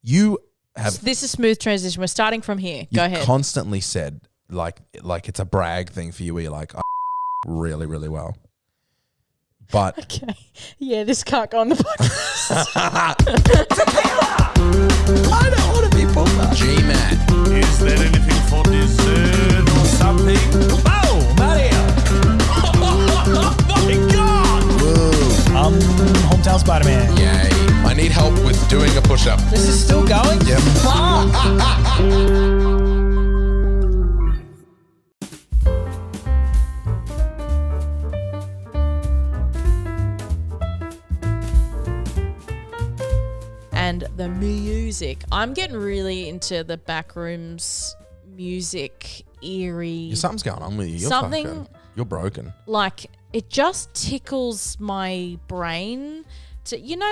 You have... This is smooth transition. We're starting from here. Go ahead. You constantly said, like it's a brag thing for you where you're like, I really, really well. But... Okay. Yeah, this can't go on the podcast. I don't want to be pulled up. GMat. Is there anything for dessert or something? Oh, Mario! Oh my God! Whoa. Hometown Spider-Man. Yay. I need help with doing a push-up. This is still going? Yep. And the music. I'm getting really into the Backrooms music, eerie. Something's going on with you. You're Something- fucking- You're broken. Like, it just tickles my brain.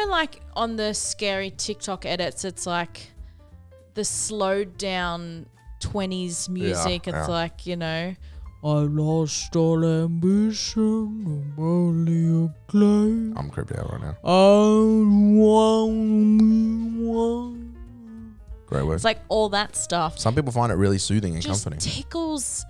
Like on the scary TikTok edits, it's like the slowed down 20s music. Yeah, it's yeah. like, I lost all ambition, I'm only a clay. I'm creeped out right now. Great work. It's like all that stuff. Some people find it really soothing and Just comforting. tickles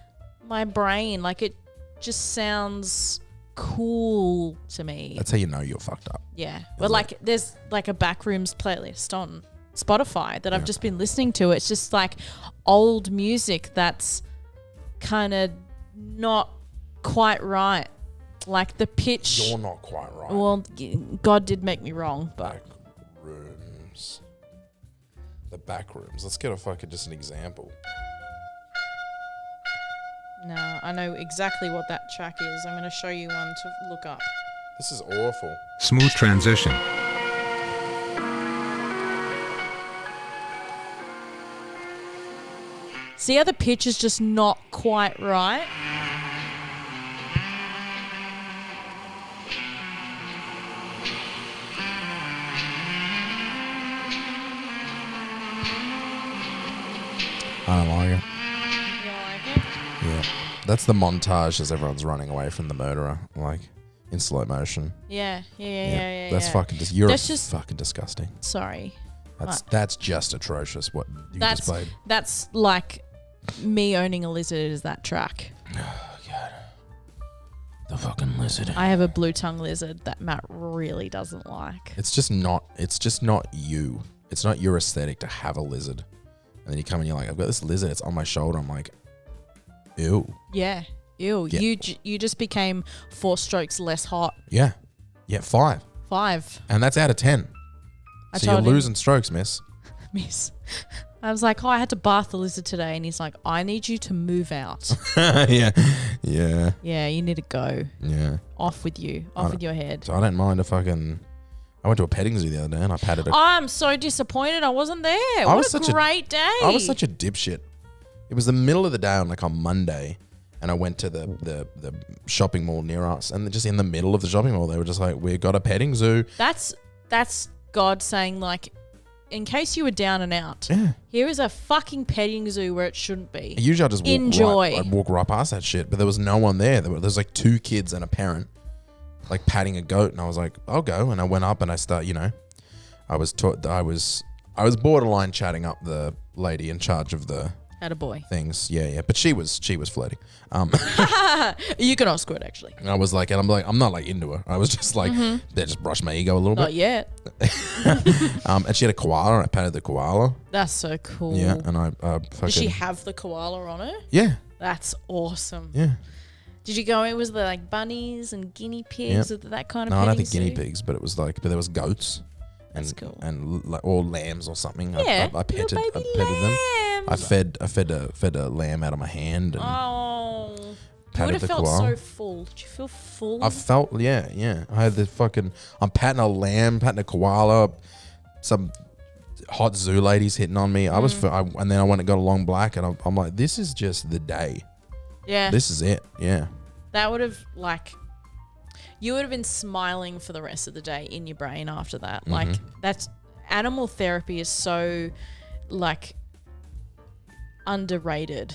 my brain. Like, it just sounds cool to me. That's how you know you're fucked up. Yeah. But like there's like a Backrooms playlist on Spotify that I've just been listening to. It's just like old music that's kind of not quite right. Like the pitch. You're not quite right. Well, God did make me wrong, but Backrooms. The Backrooms. Let's get just an example. no, I know exactly what that track is. I'm going to show you one to look up. This is awful. Smooth transition. See how the pitch is just not quite right? I don't like it. You don't like it? Yeah. That's the montage as everyone's running away from the murderer, like in slow motion. Yeah. That's yeah. fucking you're That's just- fucking disgusting. Sorry. That's just atrocious what you just played. That's like me owning a lizard is that track. Oh god. The fucking lizard. I have a blue tongue lizard that Matt really doesn't like. It's just not you. It's not your aesthetic to have a lizard. And then you come and you're like, I've got this lizard, it's on my shoulder. I'm like, ew. Yeah. Ew. Yeah. You just became 4 strokes less hot. Yeah. Yeah, 5. 5. And that's out of 10. I So you're told him- losing strokes, miss. Miss. I was like, I had to bath the lizard today. And he's like, I need you to move out. Yeah. Yeah. Yeah, you need to go. Yeah. Off with you. Off with your head. So I don't mind if I went to a petting zoo the other day and I patted a I'm so disappointed I wasn't there. What a great day. I was such a dipshit. It was the middle of the day on Monday, and I went to the shopping mall near us, and just in the middle of the shopping mall, they were just like, "We got a petting zoo." That's God saying, like, in case you were down and out, Yeah. here is a fucking petting zoo where it shouldn't be. Usually I just Enjoy. I'd walk right past that shit, but there was no one there. There's like 2 kids and a parent, like patting a goat, and I was like, "I'll go." And I went up and I start, I was borderline chatting up the lady in charge of the Attaboy. things. Yeah. But she was flirting. You can ask it, actually. And I was like, I'm not like into her. I was just like, they just brushed my ego a little Not bit. yet. And she had a koala, and I patted the koala. That's so cool. Yeah, and I fucking... Did she have the koala on her? Yeah, That's awesome. yeah. Did you go in? Was there like bunnies and guinea pigs? Yeah. Or that kind of No, I don't petting think guinea zoo? pigs, but it was like, there was goats. And, That's cool. And or lambs or something. Yeah, I petted little baby them. I lambs. fed a lamb out of my hand and Oh. You would patted have the felt koala. so full. Did you feel full? I felt, yeah. I had the fucking, I'm patting a lamb, patting a koala, some hot zoo ladies hitting on me. And then I went and got a long black, and I'm like, this is just the day. yeah. This is it. Yeah. That would have, like, you would have been smiling for the rest of the day in your brain after that. Mm-hmm. Like, that's, animal therapy is so, like, underrated.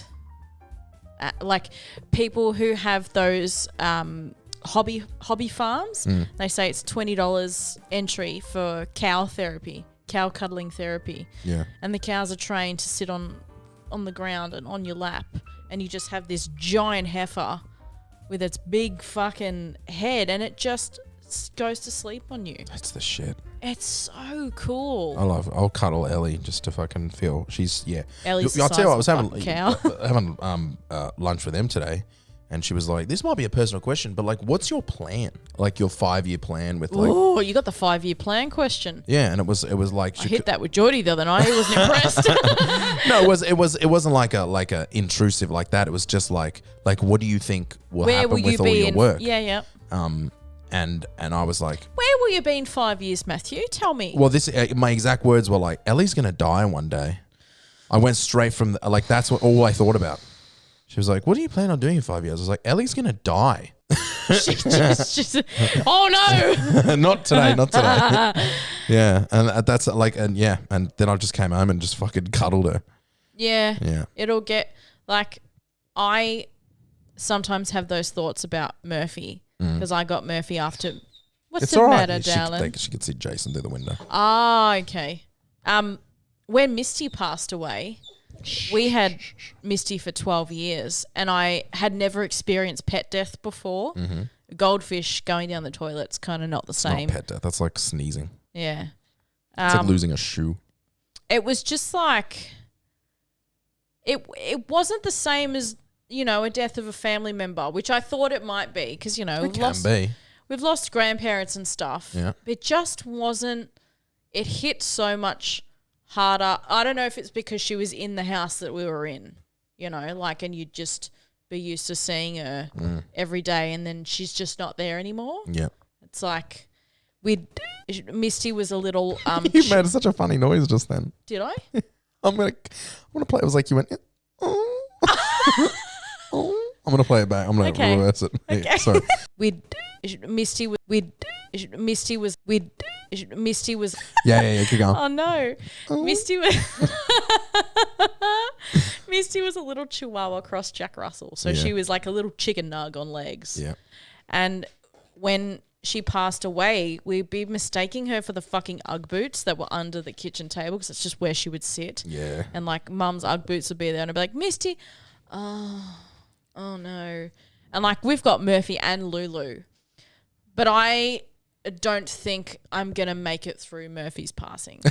Like, people who have those hobby farms, they say it's $20 entry for cow therapy. cow cuddling therapy. Yeah. And the cows are trained to sit on the ground and on your lap, and you just have this giant heifer with its big fucking head, and it just goes to sleep on you. That's the shit. It's so cool. I'll cuddle Ellie just to fucking feel. She's, yeah. Ellie's I'll tell you what, I was having having lunch with them today, and she was like, this might be a personal question, but like, what's your plan? Like your 5-year plan with like... Oh, you got the 5-year plan question. Yeah, and it was like... I hit that with Geordie the other night. He wasn't impressed. No, it wasn't like a intrusive like that. It was just like what do you think will happen with all your work? Yeah. And I was like, where will you be in 5 years, Matthew? Tell me. well, this my exact words were like, Ellie's gonna die one day. I went straight from like that's what all I thought about. She was like, what do you plan on doing in 5 years? I was like, Ellie's gonna die. she just oh no. Not today. Yeah, and that's like, and yeah, and then I just came home and just fucking cuddled her. Yeah. It'll get like, I sometimes have those thoughts about Murphy because I got Murphy after. What's It's the all right. matter, darling? She could see Jason through the window. Ah, okay. When Misty passed away, we had Misty for 12 years, and I had never experienced pet death before. Mm-hmm. Goldfish going down the toilet's kind of not the same. Not pet death. That's like sneezing. Yeah. It's like losing a shoe. It was just like, it wasn't the same as, a death of a family member, which I thought it might be because, we've lost grandparents and stuff. Yeah. It just wasn't, it hit so much harder. I don't know if it's because she was in the house that we were in, and you'd just be used to seeing her every day, and then she's just not there anymore. Yeah. It's like Misty was a little You made such a funny noise just then. Did I? I'm gonna play. It was like you went. I'm gonna play it back. I'm gonna reverse it. Okay. Yeah, sorry. Misty was. Yeah. Keep going. Oh no, Misty was a little Chihuahua cross Jack Russell, so she was like a little chicken nug on legs. Yeah. And when she passed away, we'd be mistaking her for the fucking Ugg boots that were under the kitchen table because it's just where she would sit. Yeah. And like Mum's Ugg boots would be there, and I'd be like, Misty, oh no. And like we've got Murphy and Lulu, but I don't think I'm gonna make it through Murphy's passing.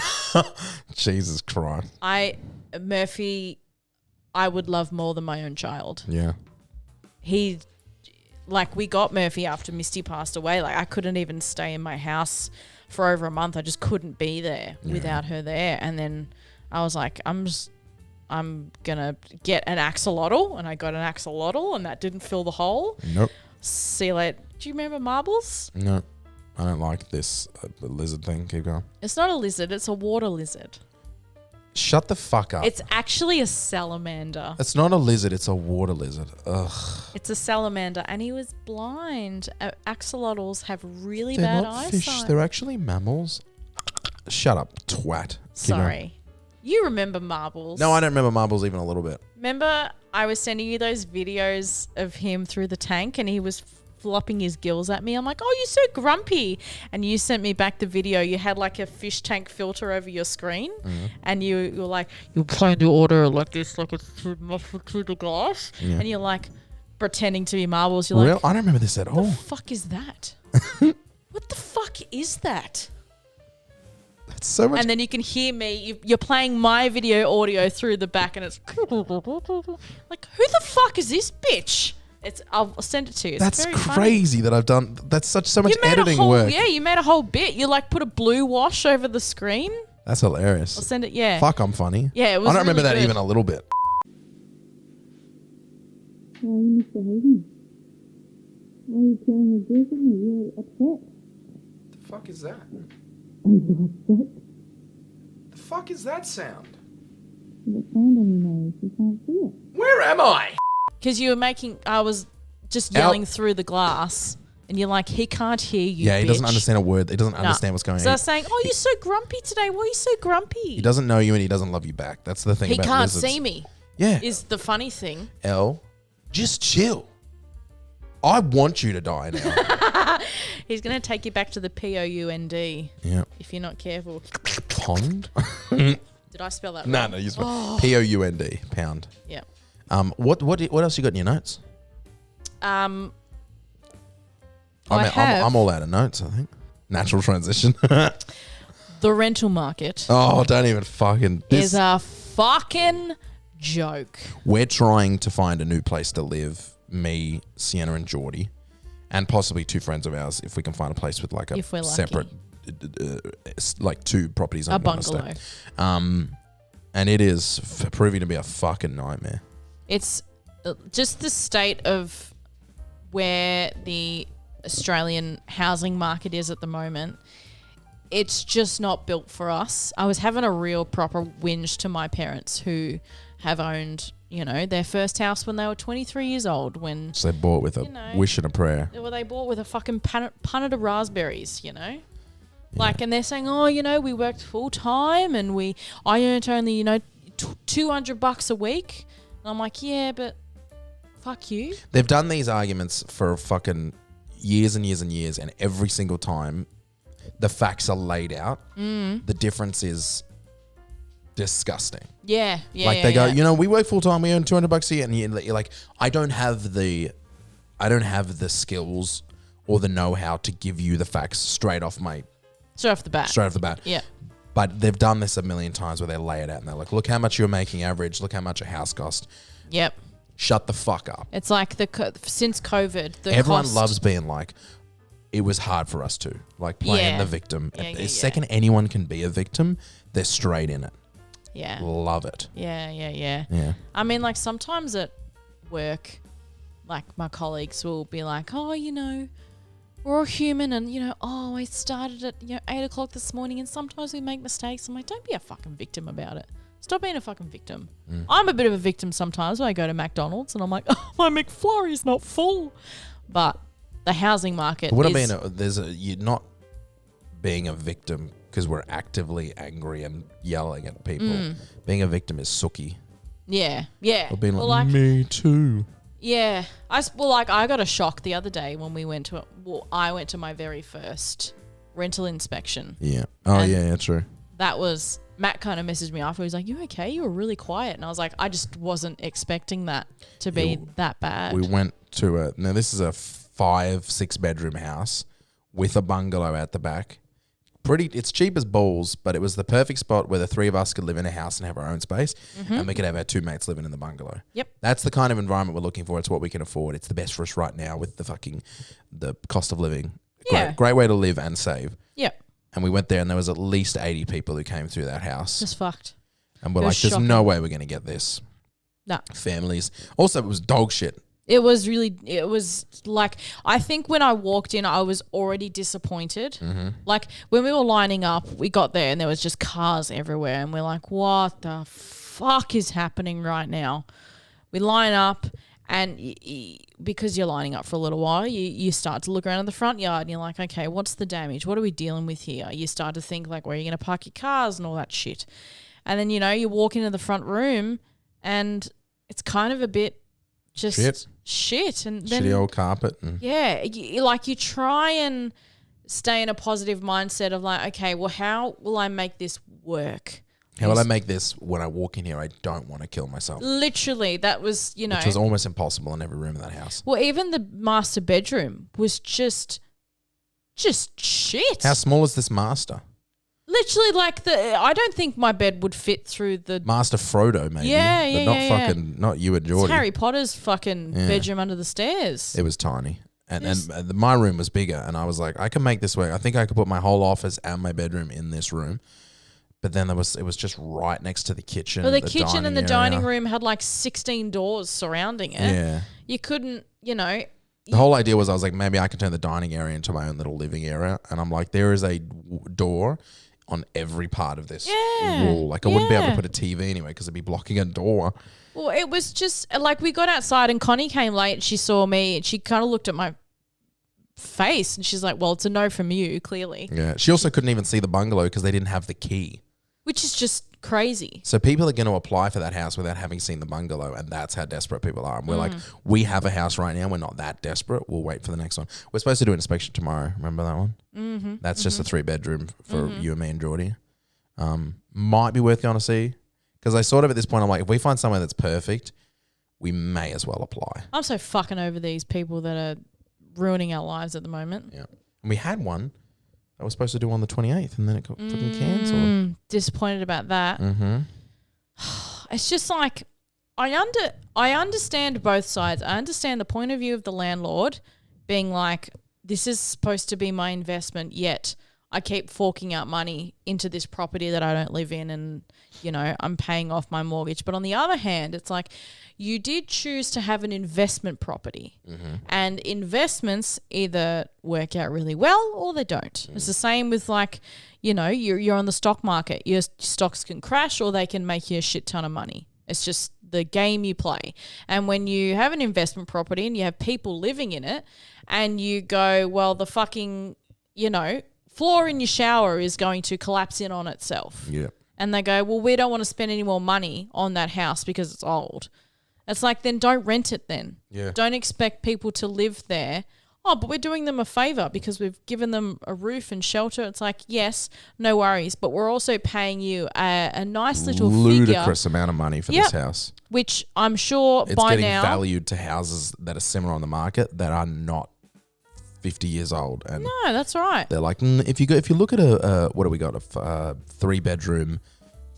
Jesus Christ. Murphy, I would love more than my own child. Yeah. We got Murphy after Misty passed away. Like I couldn't even stay in my house for over a month. I just couldn't be there without her there. And then I was like, I'm gonna get an axolotl, and I got an axolotl, and that didn't fill the hole. Nope. See you later. Do you remember marbles? No, I don't like this lizard thing. Keep going. It's not a lizard. It's a water lizard. Shut the fuck up. It's actually a salamander. It's not a lizard. It's a water lizard. Ugh. It's a salamander, and he was blind. Axolotls have really They're bad not eyesight. fish. They're actually mammals. Shut up, twat. Keep Sorry. going. You remember marbles. No, I don't remember marbles even a little bit. Remember I was sending you those videos of him through the tank and he was flopping his gills at me. I'm like, oh, you're so grumpy. And you sent me back the video. You had like a fish tank filter over your screen and you were like, you're playing the order like this, like it's muffled through the glass. Yeah. And you're like pretending to be marbles. You're like, I don't remember this at all. What the fuck is that? What the fuck is that? That's so much. And then you can hear me. You're playing my video audio through the back, and it's like, who the fuck is this bitch? I'll send it to you. It's that's very crazy funny. that I've done. That's so much editing work. Yeah, you made a whole bit. You like put a blue wash over the screen. That's hilarious. I'll send it. Yeah. Fuck, I'm funny. Yeah, it was. I don't remember that good. even a little bit. Why are you misbehaving? Why are you killing your gills at me? You're upset. The fuck is that? Are you upset? The fuck is that sound? You got sand on your nose. You can't see it. Where am I? Because you were I was just yelling through the glass, and you're like, he can't hear you. Yeah, he doesn't bitch. understand a word. He doesn't understand what's going on. So I was saying, oh, you're so grumpy today. Why are you so grumpy? He doesn't know you and he doesn't love you back. That's the thing He about can't lizards. see me. Yeah. Is the funny thing. Elle, just chill. I want you to die now. He's going to take you back to the POUND. Yeah. If you're not careful. Pond? Did I spell that No, wrong? no, you spelled Pound, pound. Yeah. What else you got in your notes? I I'm have all out of notes, I think. Natural transition. the rental market Oh, don't even fucking... is a fucking joke. We're trying to find a new place to live, me, Sienna and Geordie, and possibly two friends of ours if we can find a place with like a If we're lucky. separate, like two properties. A under one estate. bungalow. And it is proving to be a fucking nightmare. It's just the state of where the Australian housing market is at the moment. It's just not built for us. I was having a real proper whinge to my parents who have owned, their first house when they were 23 years old. When So they bought with a wish and a prayer. they bought with a fucking punnet of raspberries, Like, and they're saying, we worked full time and I earned only, $200 a week. And I'm like, yeah, but fuck you. They've done these arguments for fucking years and years and years, and every single time the facts are laid out, the difference is disgusting. Yeah. Like they go, we work full time, we earn $200 a year, and you're like, I don't have the skills or the know-how to give you the facts straight off the bat. Yeah. But they've done this a million times where they lay it out and they're like, look how much you're making average, look how much a house cost. Yep. Shut the fuck up. It's like since COVID, Everyone loves being like, it was hard for us too. Like playing the victim. The second anyone can be a victim, they're straight in it. Yeah. Love it. Yeah. I mean, like sometimes at work, like my colleagues will be like, oh, we're all human and, I started at, 8 o'clock this morning and sometimes we make mistakes. I'm like, don't be a fucking victim about it. Stop being a fucking victim. I'm a bit of a victim sometimes when I go to McDonald's and I'm like, oh, my McFlurry's not full. But the housing market you're not being a victim because we're actively angry and yelling at people. Being a victim is sooky. Yeah. Or being like, me too. Yeah. I got a shock the other day when I went to my very first rental inspection. Yeah. Oh, yeah, true. That was... Matt kind of messaged me after. He was like, you okay? You were really quiet. And I was like, I just wasn't expecting that to be that bad. We went to now this is a 5-6 bedroom house with a bungalow at the back. It's cheap as balls, but it was the perfect spot where the three of us could live in a house and have our own space and we could have our two mates living in the bungalow. Yep. That's the kind of environment we're looking for. It's what we can afford. It's the best for us right now with the cost of living. Yeah. Great way to live and save. Yep. And we went there and there was at least 80 people who came through that house. Just fucked. And we're like, there's no way we're going to get this. No. Families. Also, it was dog shit. It was like, I think when I walked in, I was already disappointed. Like when we were lining up, we got there and there was just cars everywhere. And we're like, what the fuck is happening right now? We line up and because you're lining up for a little while, you start to look around in the front yard and you're like, okay, what's the damage? What are we dealing with here? You start to think like, where are you going to park your cars and all that shit? And then, you walk into the front room and it's kind of a bit just shit. And then, shitty old carpet. Yeah. You try and stay in a positive mindset of like, okay, well, how will I make this work? How will I make this when I walk in here? I don't want to kill myself. Literally, that was, Which was almost impossible in every room in that house. Well, even the master bedroom was just shit. How small is this master? Literally, I don't think my bed would fit through the Master Frodo, maybe. Yeah, not you and Geordie. It's Harry Potter's fucking bedroom under the stairs. It was tiny. And my room was bigger, and I was like, I can make this work. I think I could put my whole office and my bedroom in this room. But then it was just right next to the kitchen. Well, the kitchen and the dining room had like 16 doors surrounding it. Yeah. You couldn't, The whole idea was I was like, maybe I can turn the dining area into my own little living area. And I'm like, there is a door on every part of this wall. Like I wouldn't be able to put a TV anyway because it'd be blocking a door. Well, it was just like we got outside and Connie came late. She saw me and she kind of looked at my face and she's like, well, it's a no from you, clearly. Yeah. She also couldn't even see the bungalow because they didn't have the key. Which is just crazy. So people are going to apply for that house without having seen the bungalow, and that's how desperate people are. And we're like, we have a house right now. We're not that desperate. We'll wait for the next one. We're supposed to do an inspection tomorrow. Remember that one? Mm-hmm. That's just a 3-bedroom for you and me and Geordie. Might be worth going to see. Because I sort of at this point, I'm like, if we find somewhere that's perfect, we may as well apply. I'm so fucking over these people that are ruining our lives at the moment. Yeah. And we had one that was supposed to do on the 28th and then it got fucking cancelled. Disappointed about that. Mm-hmm. It's just like, I understand both sides. I understand the point of view of the landlord being like, this is supposed to be my investment, yet I keep forking out money into this property that I don't live in and, you know, I'm paying off my mortgage. But on the other hand, it's like you did choose to have an investment property and investments either work out really well or they don't. It's the same with like, you know, you're on the stock market. Your stocks can crash or they can make you a shit ton of money. It's just the game you play. And when you have an investment property and you have people living in it and you go, well, the fucking, you know, floor in your shower is going to collapse in on itself. Yeah. And they go, well, we don't want to spend any more money on that house because it's old. It's like, then don't rent it then. Yeah. Don't expect people to live there. Oh, but we're doing them a favor because we've given them a roof and shelter. It's like, yes, no worries. But we're also paying you a nice little ludicrous figure, amount of money for this house. which I'm sure It's by getting now. valued to houses that are similar on the market that are not 50 years old. And No, that's right. they're like, if you look at a what do we got, a 3-bedroom,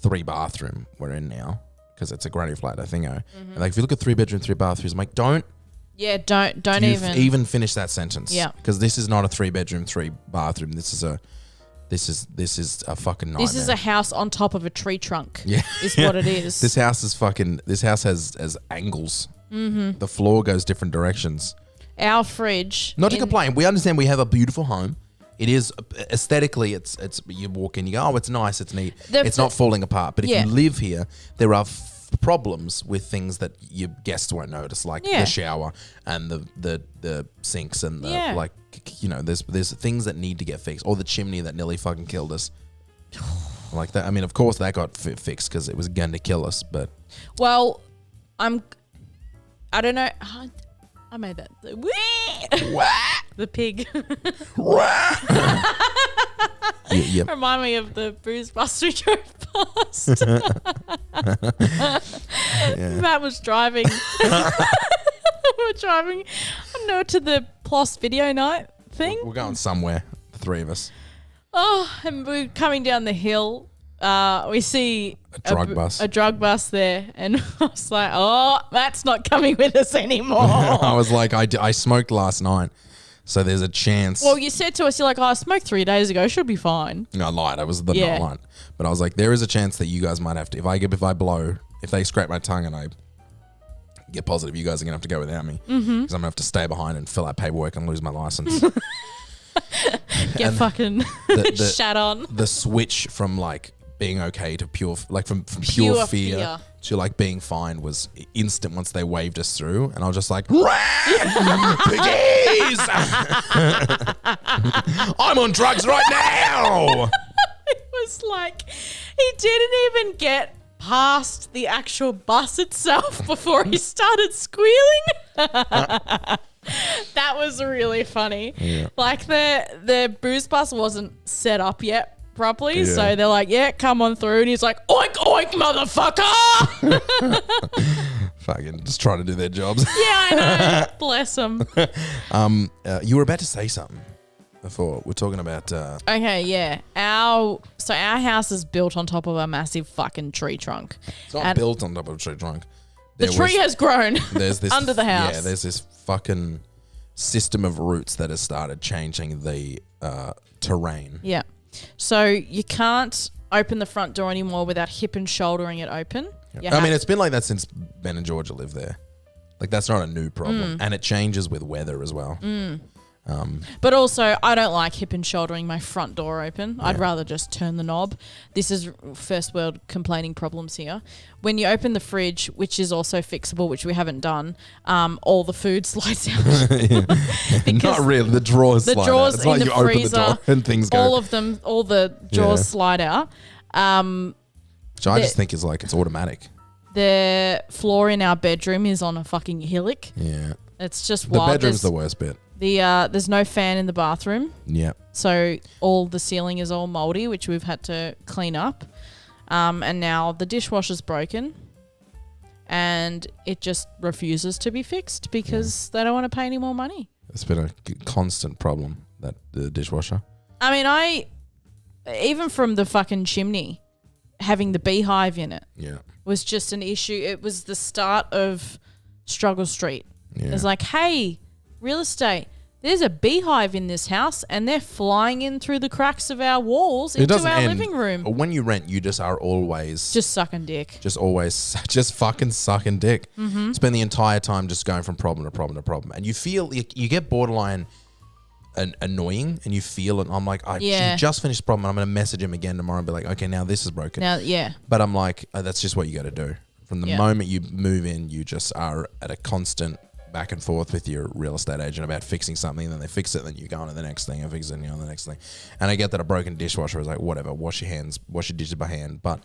3-bathroom we're in now, because it's a granny flat, I think. And like, if you look at 3-bedroom, 3-bathrooms, I'm like, don't even finish that sentence. Yeah. Because this is not a 3-bedroom, 3-bathroom. This is a fucking nightmare. This is a house on top of a tree trunk. Yeah. Is what it is. This house has angles. The floor goes different directions. Our fridge. Not to complain. We understand we have a beautiful home. It is aesthetically, it's you walk in, you go, oh, it's nice, it's neat. It's not falling apart. But if you live here, there are problems with things that your guests won't notice, like the shower and the sinks and the like, you know, there's things that need to get fixed, or the chimney that nearly fucking killed us. Like that. I mean, of course that got fixed because it was going to kill us. But well, I don't know. I made that. The pig. yeah. Remind me of the booze bus we drove past. Matt was driving. We were driving, I don't know, to the Plus video night thing. We're going somewhere, the three of us. Oh, and we're coming down the hill. We see a drug bus there, and I was like, "Oh, Matt's not coming with us anymore." I was like, I smoked last night, so there's a chance. Well, you said to us, "You're like, oh, I smoked 3 days ago. Should be fine." No, I lied. I was not lying, but I was like, there is a chance that you guys might have to. If they scrape my tongue and I get positive, you guys are gonna have to go without me because I'm gonna have to stay behind and fill out paperwork and lose my license. Get fucking shat on. The switch from like being okay to pure pure fear to like being fine was instant once they waved us through, and I was just like, piggies! I'm on drugs right now. It was like he didn't even get past the actual bus itself before he started squealing. That was really funny. Yeah. Like the booze bus wasn't set up yet properly, so they're like, "Yeah, come on through," and he's like, "Oink oink, motherfucker!" Fucking just trying to do their jobs. Yeah, I know. Bless them. You were about to say something before. We're talking about. Okay, yeah. Our house is built on top of a massive fucking tree trunk. It's not built on top of a tree trunk. The tree has grown there's this under the house. Yeah, there's this fucking system of roots that has started changing the terrain. Yeah. So you can't open the front door anymore without hip and shouldering it open. Yep. I mean, it's been like that since Ben and Georgia lived there. Like, that's not a new problem. And it changes with weather as well. But also, I don't like hip and shouldering my front door open. I'd rather just turn the knob. This is first world complaining problems here. When you open the fridge, which is also fixable, which we haven't done, all the food slides out. Not really. The drawers slide out. It's in like the you freezer, open the door and things go. All the drawers slide out. Which I just think is like, it's automatic. The floor in our bedroom is on a fucking hillock. Yeah. It's just The wild. bedroom's the worst bit. There's no fan in the bathroom. Yeah. So all the ceiling is all moldy, which we've had to clean up. And now the dishwasher's broken. And it just refuses to be fixed because they don't want to pay any more money. It's been a constant problem, that the dishwasher. I mean, even from the fucking chimney, having the beehive in it was just an issue. It was the start of Struggle Street. Yeah. It's like, hey, real estate, there's a beehive in this house and they're flying in through the cracks of our walls into our living room. When you rent, you just are always... Just sucking dick. Just fucking sucking dick. Mm-hmm. Spend the entire time just going from problem to problem to problem. And you feel... You get borderline annoying and you feel it. I'm like, I just finished the problem. I'm going to message him again tomorrow and be like, okay, now this is broken. Now, yeah. But I'm like, that's just what you got to do. From the moment you move in, you just are at a constant... back and forth with your real estate agent about fixing something, then they fix it, then you go on to the next thing and fix it, and you go on to the next thing. And I get that a broken dishwasher is like, whatever, wash your dishes by hand. But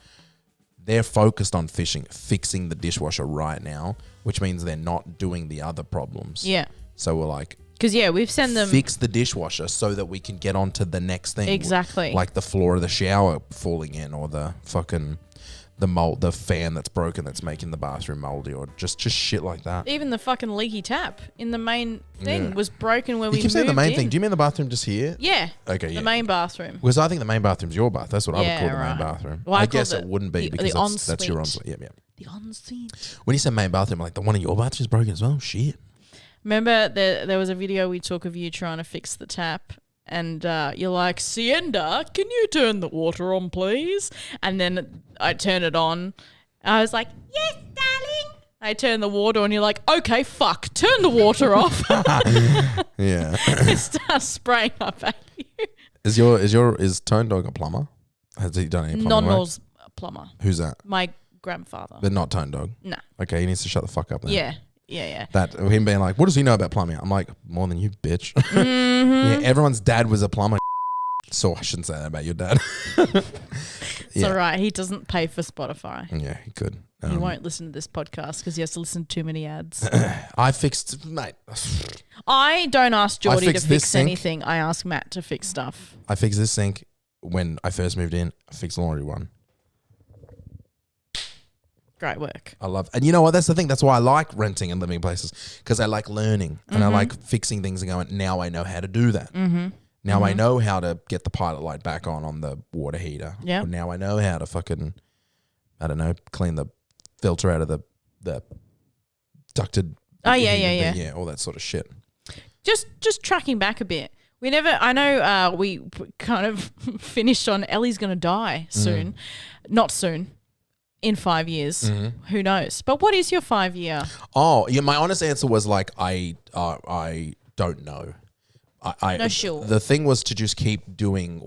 they're focused on fixing the dishwasher right now, which means they're not doing the other problems. Yeah. So we're like, because we've sent them fix the dishwasher so that we can get on to the next thing. Exactly. Like the floor of the shower falling in, or the fucking the fan that's broken that's making the bathroom moldy, or just shit like that. Even the fucking leaky tap in the main thing was broken when we moved in. You keep saying the main thing. Do you mean the bathroom just here? Yeah. Okay, The main bathroom. Because I think the main bathroom's your bath. That's what I would call the main bathroom. Well, I guess it wouldn't be because that's your ensuite. ensuite. Yeah. The ensuite. When you say main bathroom, like the one in your bathroom's broken as well? Shit. Remember there was a video we took of you trying to fix the tap. And you're like, Sienna, can you turn the water on, please? And then I turn it on. I was like, yes, darling. I turn the water on. You're like, okay, fuck, turn the water off. Yeah. It starts spraying up at you. Is Tone Dog a plumber? Has he done any plumbing work? Non-Nol's plumber. Who's that? My grandfather. But not Tone Dog. No. Okay, he needs to shut the fuck up then. Yeah. That him being like, what does he know about plumbing? I'm like, more than you, bitch. Mm-hmm. Yeah, everyone's dad was a plumber. So I shouldn't say that about your dad. It's all right. He doesn't pay for Spotify. Yeah, he could. He won't listen to this podcast because he has to listen to too many ads. I fixed, mate. I don't ask Geordie to fix sink. anything. I ask Matt to fix stuff. I fixed this sink when I first moved in. I fixed the laundry one. Great work. I love, and you know what? That's the thing. That's why I like renting and living places, because I like learning and I like fixing things and going, now I know how to do that. Mm-hmm. Now I know how to get the pilot light back on the water heater. Yeah. Now I know how to fucking, I don't know, clean the filter out of the ducted. Oh, yeah. Yeah, all that sort of shit. Just tracking back a bit. I know we kind of finished on Ellie's going to die soon. Not soon. In 5 years. Mm-hmm. Who knows? But what is your 5 year? Oh, yeah. My honest answer was like, I don't know. No, sure. The thing was to just keep doing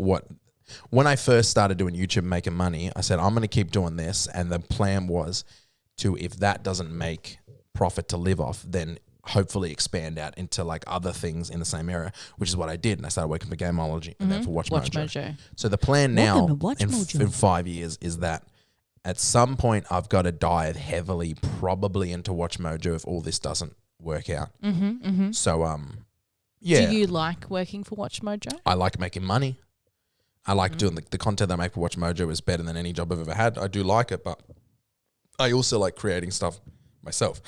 when I first started doing YouTube making money, I said, I'm going to keep doing this. And the plan was to, if that doesn't make profit to live off, then hopefully expand out into like other things in the same area, which is what I did. And I started working for Gameology and then for Watch Mojo. So the plan now in 5 years is that at some point I've got to dive heavily probably into Watch Mojo if all this doesn't work out. So, yeah. Do you like working for Watch Mojo? I like making money. I like doing the content that I make for Watch Mojo is better than any job I've ever had. I do like it, but I also like creating stuff myself.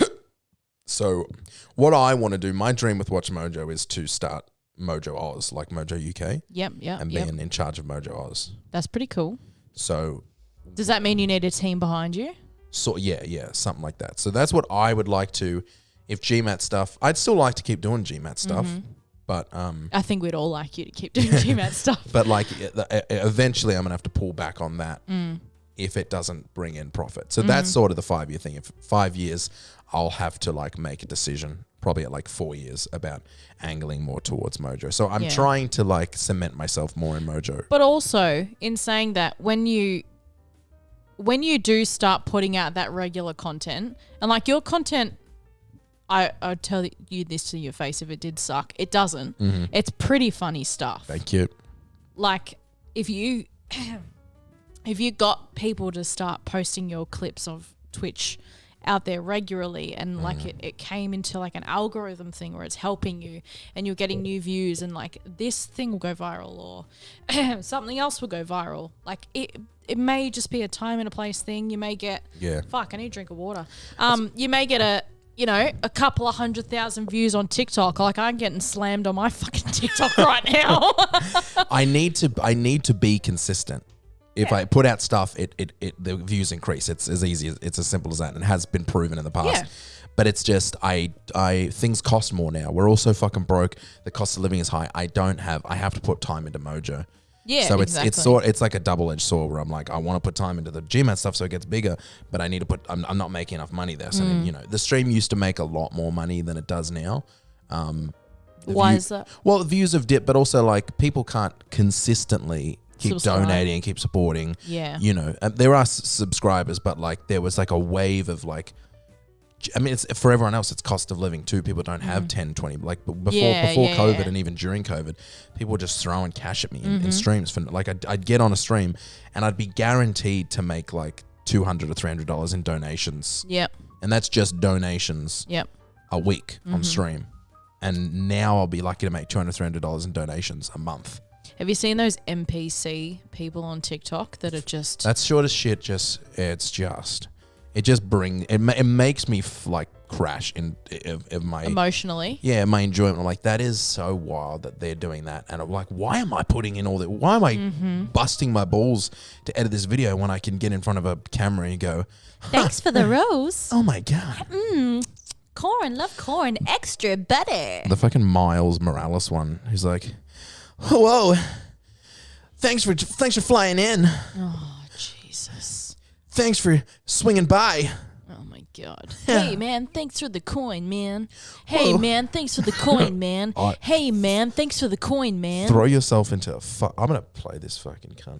So what I want to do, my dream with Watch Mojo is to start Mojo Oz, like Mojo UK. Yep. And being in charge of Mojo Oz. That's pretty cool. So does that mean you need a team behind you? So yeah, something like that. So that's what I would like to, if GMat stuff, I'd still like to keep doing GMat stuff. But I think we'd all like you to keep doing GMat stuff. But like eventually I'm going to have to pull back on that if it doesn't bring in profit. So that's sort of the 5 year thing. If 5 years, I'll have to like make a decision probably at like 4 years about angling more towards Mojo. So I'm trying to like cement myself more in Mojo. But also in saying that when you do start putting out that regular content and like your content, I'd tell you this to your face if it did suck. It doesn't. It's pretty funny stuff. Thank you. Like if you got people to start posting your clips of Twitch out there regularly, and like it came into like an algorithm thing where it's helping you and you're getting new views, and like this thing will go viral or something else will go viral. Like it may just be a time and a place thing. You may get fuck, I need a drink of water. You may get a couple of 100,000 views on TikTok. Like I'm getting slammed on my fucking TikTok right now. I need to be consistent. If I put out stuff, the views increase. It's as easy as it's as simple as that, and it has been proven in the past. Yeah. But it's just things cost more now. We're also fucking broke. The cost of living is high. I have to put time into Mojo. Yeah, so exactly. it's like a double-edged sword where I'm like, I want to put time into the GMat stuff so it gets bigger, but I need to put. I'm not making enough money there. So the stream used to make a lot more money than it does now. Why is that? Well, the views have dipped, but also like people can't consistently keep Subscribe. donating and keep supporting. Yeah. There are subscribers, but like there was like a wave of like, I mean, it's for everyone else, it's cost of living too. People don't have 10, 20, like before COVID and even during COVID, people were just throwing cash at me in streams. For like, I'd get on a stream and I'd be guaranteed to make like $200 or $300 in donations. Yep. And that's just donations a week on stream. And now I'll be lucky to make $200, $300 in donations a month. Have you seen those NPC people on TikTok that are just... That's short as shit. It makes me like crash of my... Emotionally? Yeah, my enjoyment. I'm like, that is so wild that they're doing that. And I'm like, why am I putting in all that? Why am I busting my balls to edit this video when I can get in front of a camera and go... Thanks for the rose. Oh my God. Corn, love corn, extra butter. The fucking Miles Morales one. He's like... Whoa! Thanks for flying in. Oh, Jesus! Thanks for swinging by. Oh my God! Hey man, thanks for the coin, man. Hey man, thanks for the coin, man. Hey man, thanks for the coin, man. Throw yourself into I'm gonna play this fucking cunt.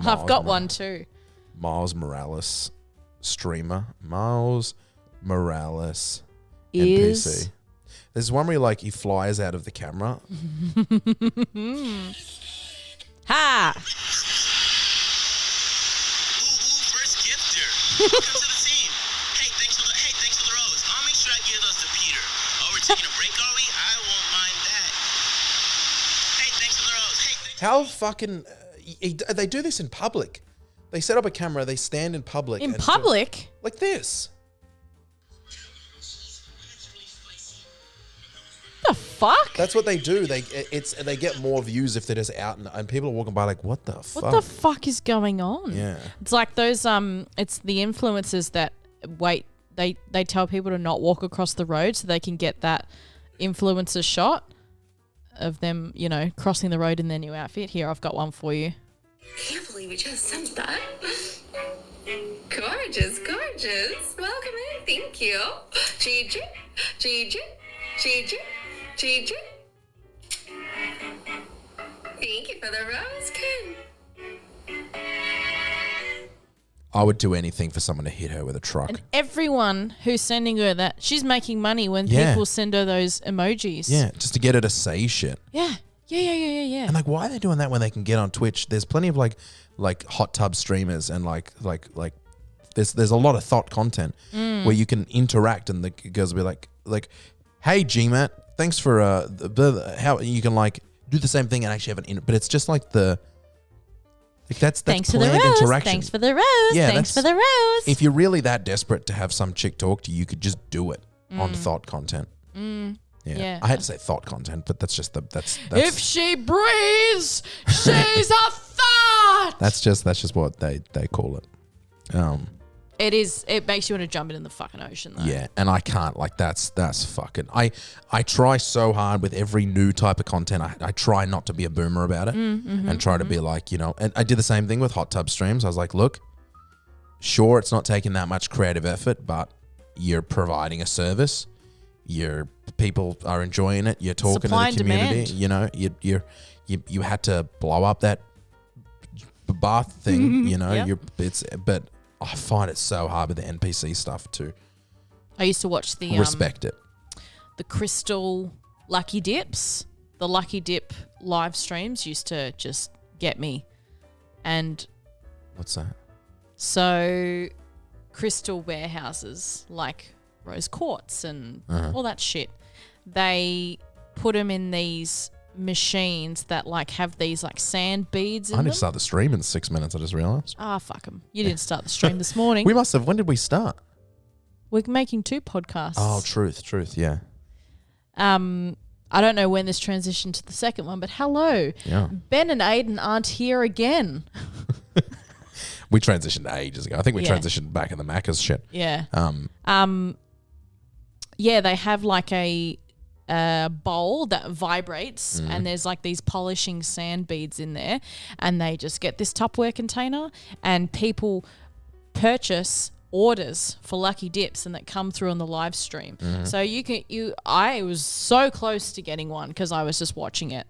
I've got one too. Miles Morales streamer. Miles Morales is NPC. There's one where he flies out of the camera. Ha! First gifter. Welcome to the team. Hey, thanks for the rose. I'll make sure I give those to Peter. Oh, we're taking a break, are we? I won't mind that. Hey, thanks for the rose. Hey, thanks. How fucking... they do this in public. They set up a camera, they stand in public. In public? Like this. The fuck? That's what they do. They get more views if they're just out and people are walking by like, what the fuck? What the fuck is going on? Yeah. It's like those it's the influencers that they tell people to not walk across the road so they can get that influencer shot of them, crossing the road in their new outfit. Here, I've got one for you. I can't believe we just sent that. Gorgeous. Welcome in. Thank you. Gigi. Thank you for the rose, Ken. I would do anything for someone to hit her with a truck. And everyone who's sending her that, she's making money when people send her those emojis. Yeah, just to get her to say shit. Yeah. And like, why are they doing that when they can get on Twitch? There's plenty of like hot tub streamers and like there's a lot of thought content where you can interact and the girls will be like, hey GMat, thanks for how you can like do the same thing and actually have but it's just like that's thanks for the planned rose. interaction. Thanks for the rose. Yeah, thanks for the rose. If you're really that desperate to have some chick talk to you, you could just do it on thought content. Yeah. I had to say thought content, but that's just that's if she breathes, she's a thought. That's just what they call it. It is. It makes you want to jump in the fucking ocean, though. Yeah, and I can't. Like that's fucking. I try so hard with every new type of content. I try not to be a boomer about it and try to be like, and I did the same thing with hot tub streams. I was like, look, sure, it's not taking that much creative effort, but you're providing a service. Your people are enjoying it. You're talking Supply to the and community. You had to blow up that bath thing. Yep. But I find it so hard with the NPC stuff too. I used to watch the respect it. The Crystal Lucky Dips. The Lucky Dip live streams used to just get me. And what's that? so crystal warehouses like rose quartz and all that shit. They put them in these machines that like have these like sand beads in I need them. to start the stream in 6 minutes. I just realised. Ah, fuck them. You didn't start the stream this morning. We must have. When did we start? We're making 2 podcasts. Oh, truth. Yeah. I don't know when this transitioned to the second one, but hello. Yeah. Ben and Aiden aren't here again. We transitioned ages ago. I think we Yeah. transitioned back in the Macca's shit. Yeah. Yeah, they have like a bowl that vibrates and there's like these polishing sand beads in there, and they just get this Tupperware container and people purchase orders for Lucky Dips and that come through on the live stream. So I was so close to getting one because I was just watching it.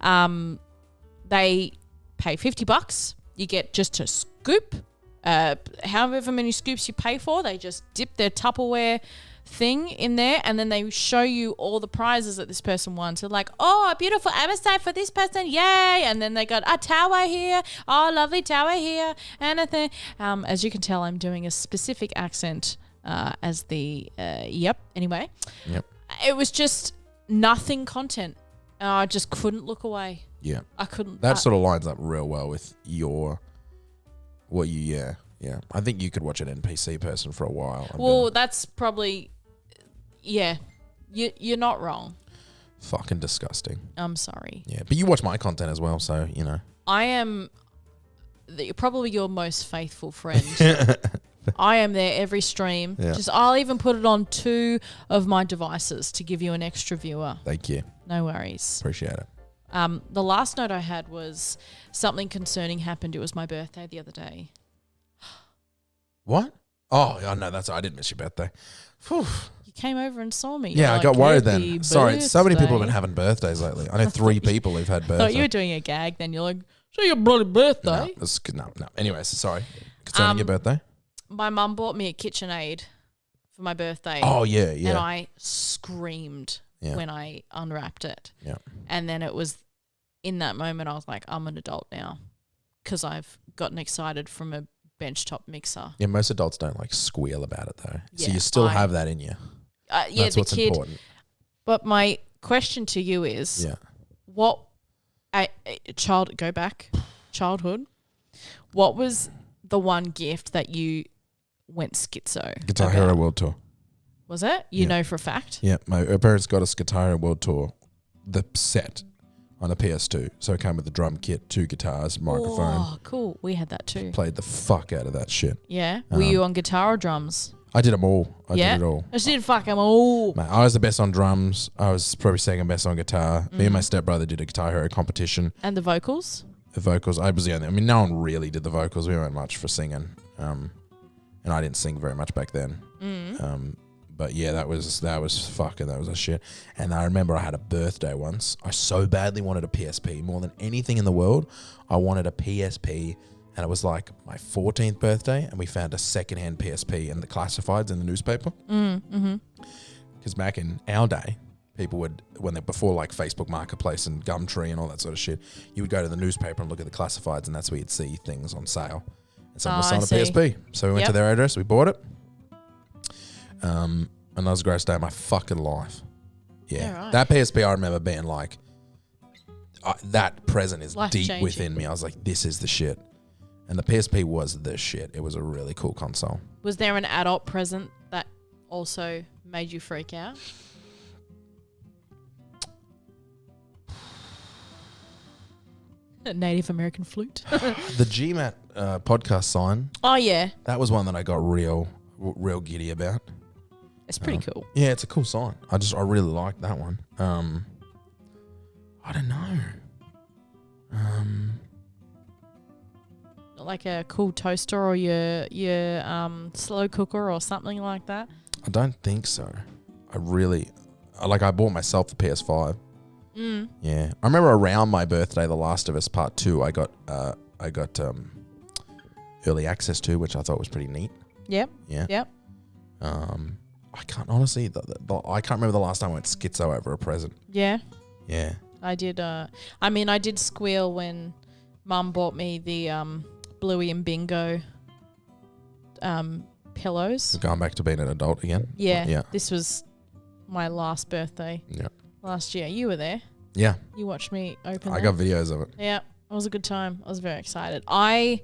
They pay $50. You get just a scoop. However many scoops you pay for, they just dip their Tupperware thing in there, and then they show you all the prizes that this person won. So like, oh, a beautiful Amistad for this person, yay! And then they got a tower here, oh, lovely tower here, and a thing. As you can tell, I'm doing a specific accent as the yep. Anyway, Yep. it was just nothing content. I just couldn't look away. Yeah. I couldn't. That sort of lines up real well with yeah. I think you could watch an NPC person for a while. Well, that's probably, yeah. You're not wrong. Fucking disgusting. I'm sorry. Yeah, but you watch my content as well, so you know. I am probably your most faithful friend. I am there every stream. Yeah. I'll even put it on 2 of my devices to give you an extra viewer. Thank you. No worries. Appreciate it. The last note I had was something concerning happened. It was my birthday the other day. What? Oh, no, I didn't miss your birthday. Whew. You came over and saw me. Yeah, You're I got like, worried "Happy then. Sorry, so many people have birthday." been having birthdays lately. I know 3 people who've had I birthdays. thought you were doing a gag. Then you're like, so your bloody birthday. No. Anyways, sorry. Concerning your birthday? My mum bought me a KitchenAid for my birthday. Oh, yeah. And I screamed Yeah. when I unwrapped it. Yeah. And then it was in that moment I was like, I'm an adult now because I've gotten excited from a benchtop mixer. Yeah, most adults don't like squeal about it though. So Yeah, you still have that in you. Yeah, That's the what's kid. important. But my question to you is, Yeah. what childhood, what was the one gift that you went schizo Guitar about? Hero World Tour. Was it? You Yeah. know for a fact? Yeah, my parents got us Guitar Hero World Tour, the set on a PS2. So it came with the drum kit, 2 guitars, microphone. Oh, cool. We had that too. Played the fuck out of that shit. Yeah. Were you on guitar or drums? I did them all. I Yeah. did it all. I just did fuck them all. Mate, I was the best on drums. I was probably second best on guitar. Me and my stepbrother did a Guitar Hero competition. And the vocals? The vocals, I was the only. I mean, no one really did the vocals. We weren't much for singing, and I didn't sing very much back then. But yeah, that was a shit. And I remember I had a birthday once. I so badly wanted a PSP more than anything in the world. I wanted a PSP, and it was like my 14th birthday, and we found a secondhand PSP in the classifieds in the newspaper. Because back in our day, people would, before like Facebook Marketplace and Gumtree and all that sort of shit, you would go to the newspaper and look at the classifieds, and that's where you'd see things on sale. And someone was selling a PSP. So we went to their address, we bought it. And that was the greatest day of my fucking life. Yeah. Yeah, right. That PSP, I remember being like, that present is deep Life-changing. within me. I was like, this is the shit. And the PSP was the shit. It was a really cool console. Was there an adult present that also made you freak out? A Native American flute. The GMat podcast sign, Oh, yeah. that was one that I got real giddy about. It's pretty cool. Yeah, it's a cool sign. I really like that one. I don't know. Like a cool toaster or your slow cooker or something like that. I don't think so. I bought myself the PS5. Yeah, I remember around my birthday, The Last of Us Part 2, I got early access to, which I thought was pretty neat. Yep. Yeah. Yep. I can't honestly. I can't remember the last time I went schizo over a present. Yeah. Yeah. I did. I did squeal when Mum bought me the Bluey and Bingo pillows. Going back to being an adult again. Yeah. Yeah. This was my last birthday Yeah. last year. You were there. Yeah. You watched me open I that. got videos of it. Yeah. It was a good time. I was very excited. I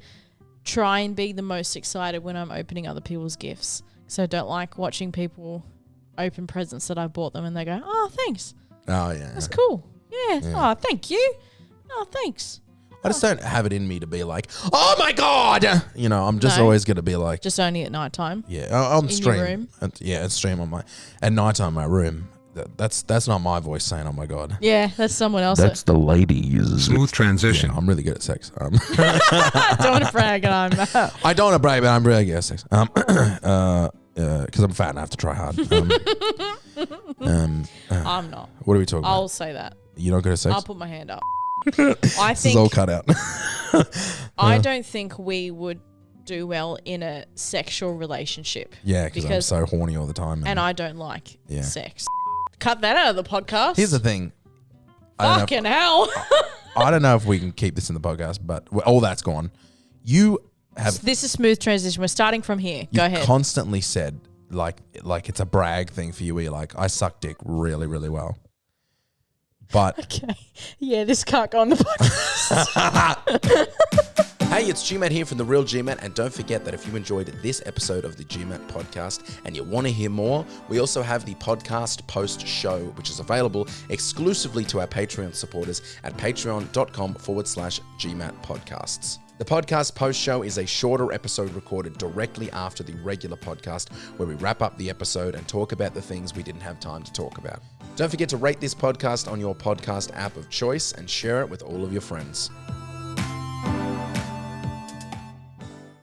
try and be the most excited when I'm opening other people's gifts. So I don't like watching people open presents that I bought them and they go, oh, thanks. Oh, yeah. That's cool. Yeah. Oh, thank you. Oh, thanks. I just don't have it in me to be like, oh my God. You know, I'm just No. always going to be like, Just only at night time. yeah, on In stream. your room? At stream on at nighttime in my room. That's not my voice saying, oh my God. Yeah, that's someone else. the ladies. Smooth transition. Yeah, I'm really good at sex. I don't want to brag and I'm I don't want to brag, but I'm really good at sex. Because I'm fat and I have to try hard. I'm not. What are we talking I'll about? say that. You're not good at sex? I'll put my hand up. I This is all think cut out. I don't think we would do well in a sexual relationship. Yeah, because I'm Because- so horny all the time. And I don't like Yeah. sex. Cut that out of the podcast. Here's the thing. I Fucking hell. don't know if we can keep this in the podcast, but all that's gone. You have This is smooth transition. We're starting from here. Go you've ahead. constantly said like it's a brag thing for you where you're like, I suck dick really, really well. But Okay. Yeah, this can't go on the podcast. hey, it's GMat here from The Real GMat, and don't forget that if you enjoyed this episode of the GMat podcast and you want to hear more, we also have the podcast post show, which is available exclusively to our Patreon supporters at patreon.com/GMat podcasts. The podcast post show is a shorter episode recorded directly after the regular podcast where we wrap up the episode and talk about the things we didn't have time to talk about. Don't forget to rate this podcast on your podcast app of choice and share it with all of your friends.